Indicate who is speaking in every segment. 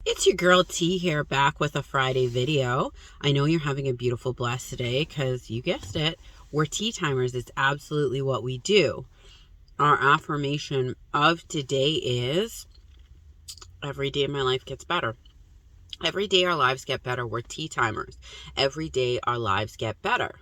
Speaker 1: It's your girl T here, back with a Friday video. I know you're having a beautiful, blessed day because you guessed it, we're tea timers. It's absolutely what we do. Our affirmation of today is every day my life gets better. Every day our lives get better. We're tea timers. Every day our lives get better.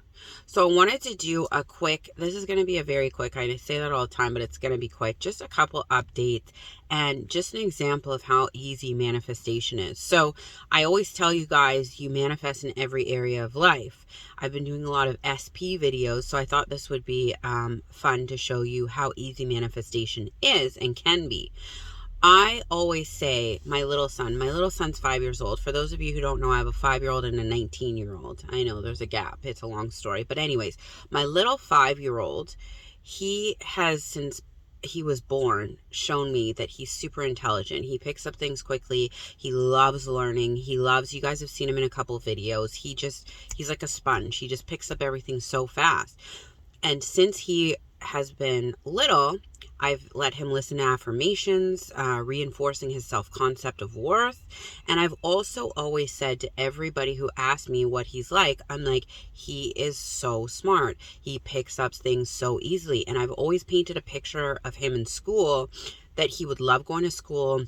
Speaker 1: So I wanted to do a quick, this is going to be a very quick, I say that all the time, but it's going to be quick. Just a couple updates and just an example of how easy manifestation is. So I always tell you guys, you manifest in every area of life. I've been doing a lot of SP videos, so I thought this would be fun to show you how easy manifestation is and can be. I always say my little son's 5 years old. For those of you who don't know, I have a 5-year-old and a 19-year-old. I know there's a gap. It's a long story. But anyways, my little 5-year-old, he has, since he was born, shown me that he's super intelligent. He picks up things quickly. He loves learning. You guys have seen him in a couple of videos. He's like a sponge. He just picks up everything so fast. And since he has been little, I've let him listen to affirmations, reinforcing his self-concept of worth. And I've also always said to everybody who asks me what he's like, I'm like, he is so smart. He picks up things so easily. And I've always painted a picture of him in school that he would love going to school.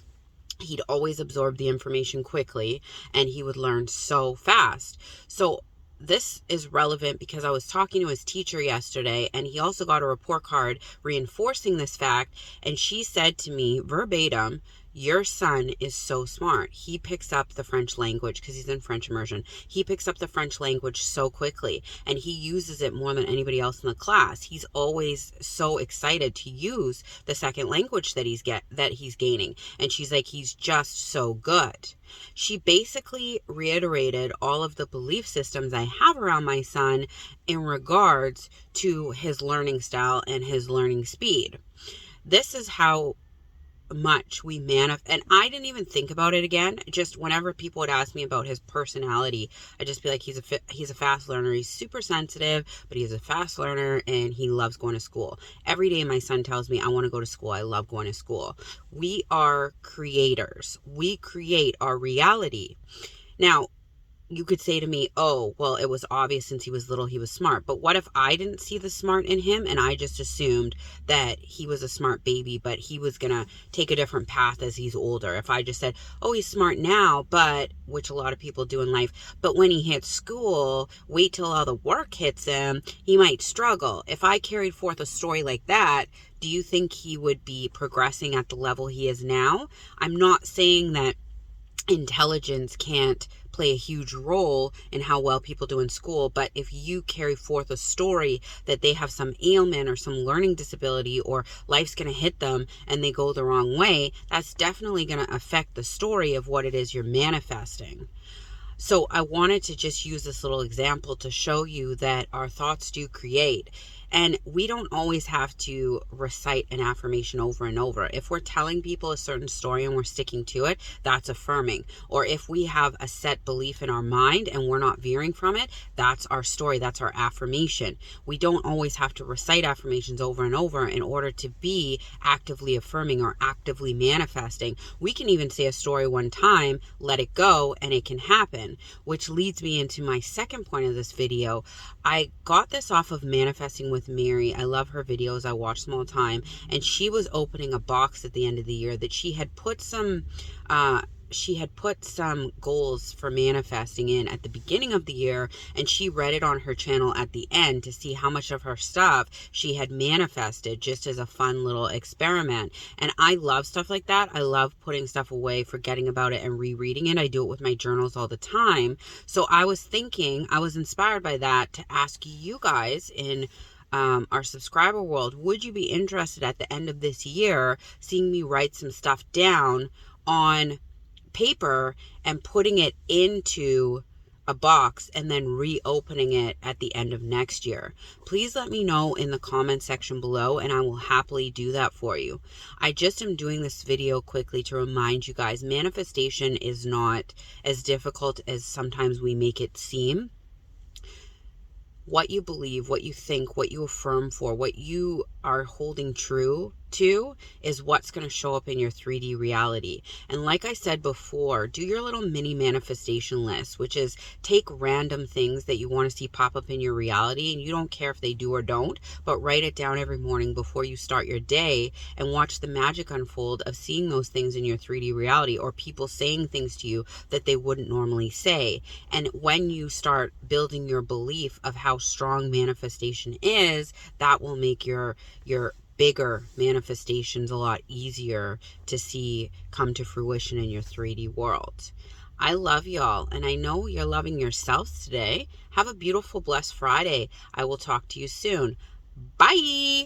Speaker 1: He'd always absorb the information quickly and he would learn so fast. So this is relevant because I was talking to his teacher yesterday and he also got a report card reinforcing this fact. And she said to me verbatim, your son is so smart. He picks up the French language because he's in French immersion. He picks up the French language so quickly and he uses it more than anybody else in the class. He's always so excited to use the second language that he's gaining. And she's like, he's just so good. She basically reiterated all of the belief systems I have around my son in regards to his learning style and his learning speed. This is how much we manifest. And I didn't even think about it again. Just whenever people would ask me about his personality, I'd just be like, he's a fast learner. He's super sensitive, but he's a fast learner and he loves going to school. Every day my son tells me, I want to go to school. I love going to school. We are creators. We create our reality. Now, you could say to me, oh, well, it was obvious since he was little he was smart. But what if I didn't see the smart in him and I just assumed that he was a smart baby, but he was going to take a different path as he's older? If I just said, oh, he's smart now, but, which a lot of people do in life, but when he hits school, wait till all the work hits him, he might struggle. If I carried forth a story like that, do you think he would be progressing at the level he is now? I'm not saying that intelligence can't play a huge role in how well people do in school, but if you carry forth a story that they have some ailment or some learning disability or life's going to hit them and they go the wrong way, that's definitely going to affect the story of what it is you're manifesting. So I wanted to just use this little example to show you that our thoughts do create. And we don't always have to recite an affirmation over and over. If we're telling people a certain story and we're sticking to it, that's affirming. Or if we have a set belief in our mind and we're not veering from it, that's our story, that's our affirmation. We don't always have to recite affirmations over and over in order to be actively affirming or actively manifesting. We can even say a story one time, let it go, and it can happen. Which leads me into my second point of this video. I got this off of Manifesting with Mary. I love her videos. I watch them all the time. And she was opening a box at the end of the year that she had put some goals for manifesting in at the beginning of the year, and she read it on her channel at the end to see how much of her stuff she had manifested, just as a fun little experiment. And I love stuff like that. I love putting stuff away, forgetting about it, and rereading it. I do it with my journals all the time. So I was inspired by that to ask you guys in our subscriber world, would you be interested at the end of this year seeing me write some stuff down on paper and putting it into a box and then reopening it at the end of next year? Please let me know in the comment section below and I will happily do that for you. I just am doing this video quickly to remind you guys, manifestation is not as difficult as sometimes we make it seem. What you believe, what you think, what you affirm for, what you are holding true to is what's going to show up in your 3D reality. And like I said before, do your little mini manifestation list, which is take random things that you want to see pop up in your reality, and you don't care if they do or don't, but write it down every morning before you start your day and watch the magic unfold of seeing those things in your 3D reality, or people saying things to you that they wouldn't normally say. And when you start building your belief of how strong manifestation is, that will make your bigger manifestations a lot easier to see come to fruition in your 3D world. I love y'all, and I know you're loving yourselves today. Have a beautiful, blessed Friday. I will talk to you soon. Bye.